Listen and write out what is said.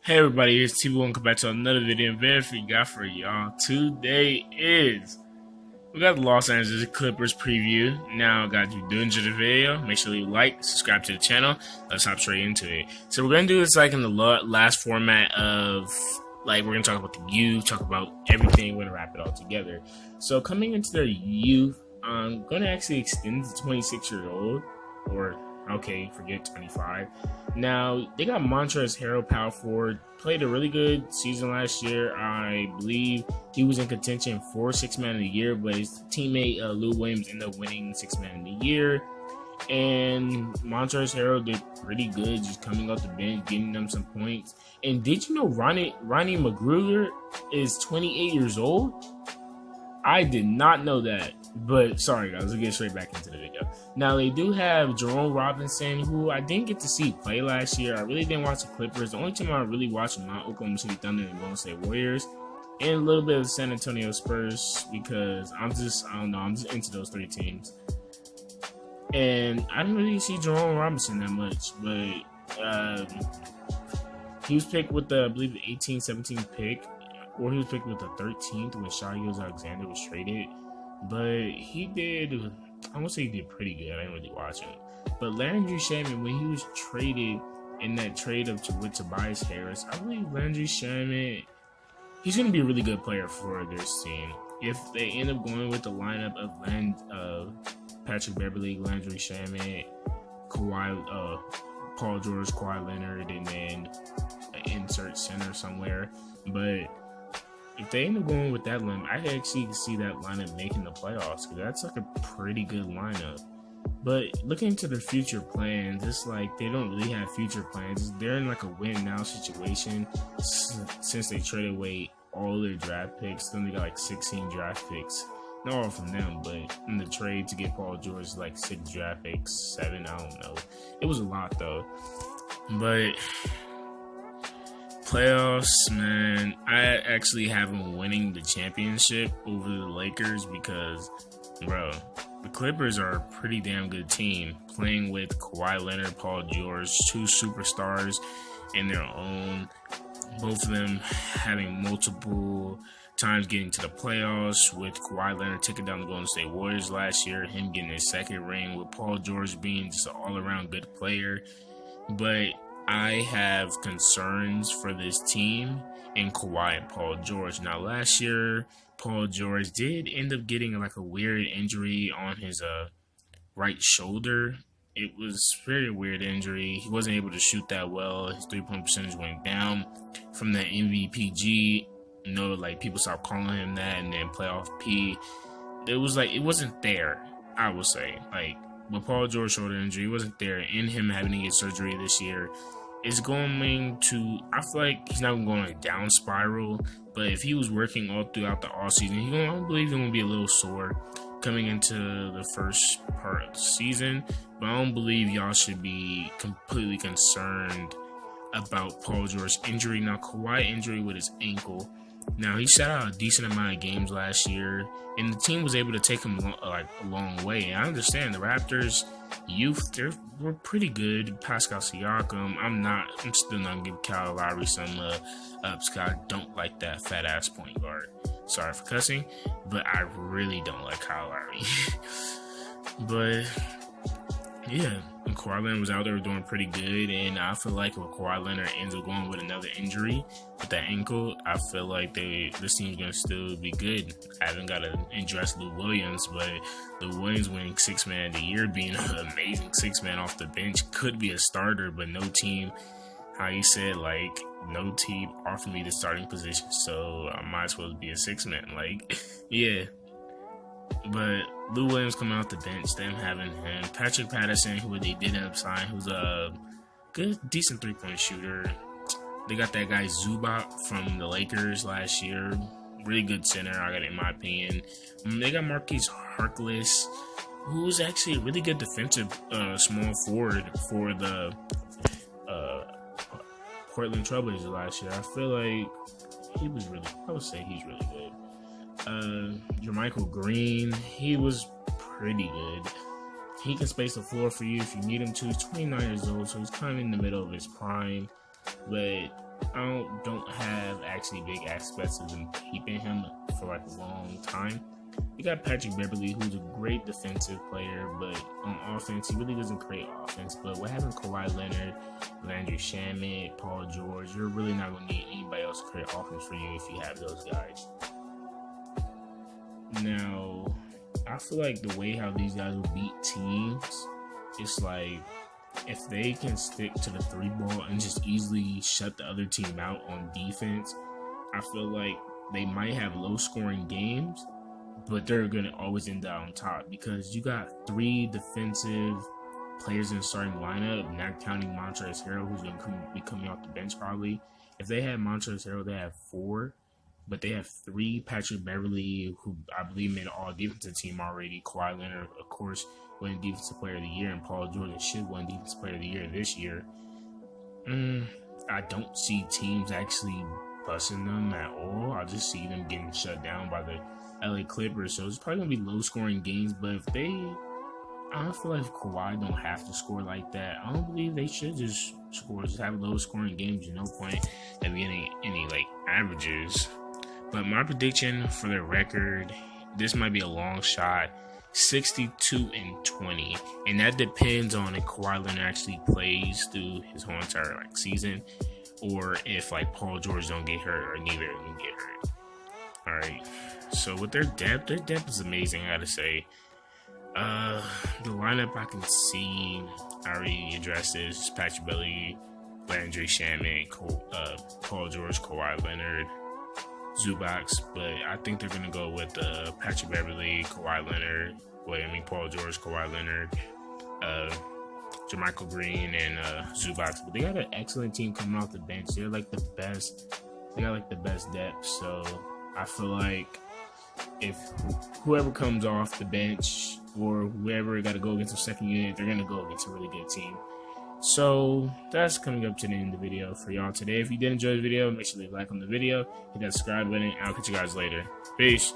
Hey everybody, it's T-Boo. Welcome back to another video. And very we got for y'all today is we got the Los Angeles Clippers preview. Now, guys, if you do enjoy the video, make sure you like, subscribe to the channel. Let's hop straight into it. So we're gonna do this like in the last format of like we're gonna talk about the youth, talk about everything. We're gonna wrap it all together. So coming into their youth, I'm gonna actually extend the 26-year-old or. Okay, forget 25. Now, they got Montrezl Harrell, power forward. Played a really good season last year. I believe he was in contention for Sixth Man of the Year, but his teammate Lou Williams ended up winning Sixth Man of the Year. And Montrezl Harrell did pretty good, just coming off the bench, getting them some points. And did you know Ronnie McGruder is 28 years old? I did not know that. But sorry guys, let's get straight back into the video. Now they do have Jerome Robinson, who I didn't get to see play last year. I really didn't watch the Clippers. The only team I really watched was my Oklahoma City Thunder and Golden State Warriors, and a little bit of the San Antonio Spurs because I'm just into those three teams. And I didn't really see Jerome Robinson that much, but he was picked with the I believe the 18-17 pick, or he was picked with the 13th when Shai Gilgeous-Alexander was traded. But he did, I won't say he did pretty good. I didn't really watch him. But Landry Shamet, when he was traded in that trade with Tobias Harris, I believe Landry Shamet, he's going to be a really good player for this team. If they end up going with the lineup of Patrick Beverley, Landry Shamet, Kawhi, Paul George, Kawhi Leonard, and then insert center somewhere. But if they end up going with that lineup, I actually see that lineup making the playoffs because that's like a pretty good lineup. But looking into their future plans, it's like they don't really have future plans. They're in like a win now situation since they traded away all their draft picks. Then they got like 16 draft picks. Not all from them, but in the trade to get Paul George, like 6 draft picks, 7, I don't know. It was a lot though. But playoffs, man, I actually have them winning the championship over the Lakers because, bro, the Clippers are a pretty damn good team playing with Kawhi Leonard, Paul George, 2 superstars in their own. Both of them having multiple times getting to the playoffs, with Kawhi Leonard taking down the Golden State Warriors last year, him getting his second ring, with Paul George being just an all-around good player. But I have concerns for this team in Kawhi and Paul George. Now, last year, Paul George did end up getting like a weird injury on his right shoulder. It was a very weird injury. He wasn't able to shoot that well. His three-point percentage went down from the MVPG. You know, like people stopped calling him that, and then playoff P. It was like it wasn't there, I would say. Like, with Paul George shoulder injury, he wasn't there, and him having to get surgery this year is going to, I feel like he's not going to go on a down spiral, but if he was working all throughout the offseason, I believe he's going to be a little sore coming into the first part of the season. But I don't believe y'all should be completely concerned about Paul George's injury. Now, Kawhi injury with his ankle. Now, he sat out a decent amount of games last year, and the team was able to take him a long way. And I understand the Raptors' youth, we're pretty good. Pascal Siakam, I'm still not gonna give Kyle Lowry some ups. I don't like that fat ass point guard. Sorry for cussing, but I really don't like Kyle Lowry. But yeah, and Kawhi Leonard was out there doing pretty good, and I feel like if Kawhi Leonard ends up going with another injury with that ankle, I feel like this team's gonna still be good. I haven't got to address Lou Williams, but Lou Williams winning Sixth Man of the Year, being an amazing 6-man off the bench, could be a starter, but no team, how you said, like, no team offered me the starting position, so I might as well be a 6-man. Like, yeah. But Lou Williams coming off the bench, them having him, Patrick Patterson, who they did end up signing, who's a good, decent 3-point shooter. They got that guy Zubac from the Lakers last year, really good center, I got in my opinion. They got Marquise Harkless, who's actually a really good defensive small forward for the Portland Trailblazers last year. I feel like I would say he's really good. Jermichael Green, he was pretty good. He can space the floor for you if you need him to. He's 29 years old, so he's kind of in the middle of his prime. But don't have actually big aspects of them keeping him for like a long time. You got Patrick Beverley, who's a great defensive player, but on offense, he really doesn't create offense. But what having Kawhi Leonard, Landry Shamet, Paul George, you're really not going to need anybody else to create offense for you if you have those guys. Now, I feel like the way how these guys will beat teams, it's like if they can stick to the 3-ball and just easily shut the other team out on defense, I feel like they might have low-scoring games, but they're going to always end up on top because you got 3 defensive players in the starting lineup, not counting Montrezl Harrell, who's going to be coming off the bench probably. If they had Montrezl Harrell, they have 4, but they have 3. Patrick Beverley, who I believe made an all-defensive team already. Kawhi Leonard, of course, won Defensive Player of the Year, and Paul George should win Defensive Player of the Year this year. I don't see teams actually busting them at all. I just see them getting shut down by the LA Clippers. So it's probably going to be low-scoring games, but if I don't feel like Kawhi don't have to score like that. I don't believe they should just score. Just have low-scoring games. There's no point in getting any like averages. But my prediction for the record, this might be a long shot, 62-20, and that depends on if Kawhi Leonard actually plays through his whole entire season, or if like Paul George don't get hurt or neither of them get hurt. All right. So with their depth is amazing. I gotta say. The lineup I can see, I already addressed this: Patrick Beverley, Landry Shamet, Paul George, Kawhi Leonard, Zubac. But I think they're gonna go with Patrick Beverley, Kawhi Leonard. Paul George, Kawhi Leonard, JaMychal Green, and Zubac. But they got an excellent team coming off the bench. They're like the best. They got like the best depth. So I feel like if whoever comes off the bench or whoever got to go against the second unit, they're going to go against a really good team. So that's coming up to the end of the video for y'all today. If you did enjoy the video, make sure to leave a like on the video, hit that subscribe button, and I'll catch you guys later. Peace.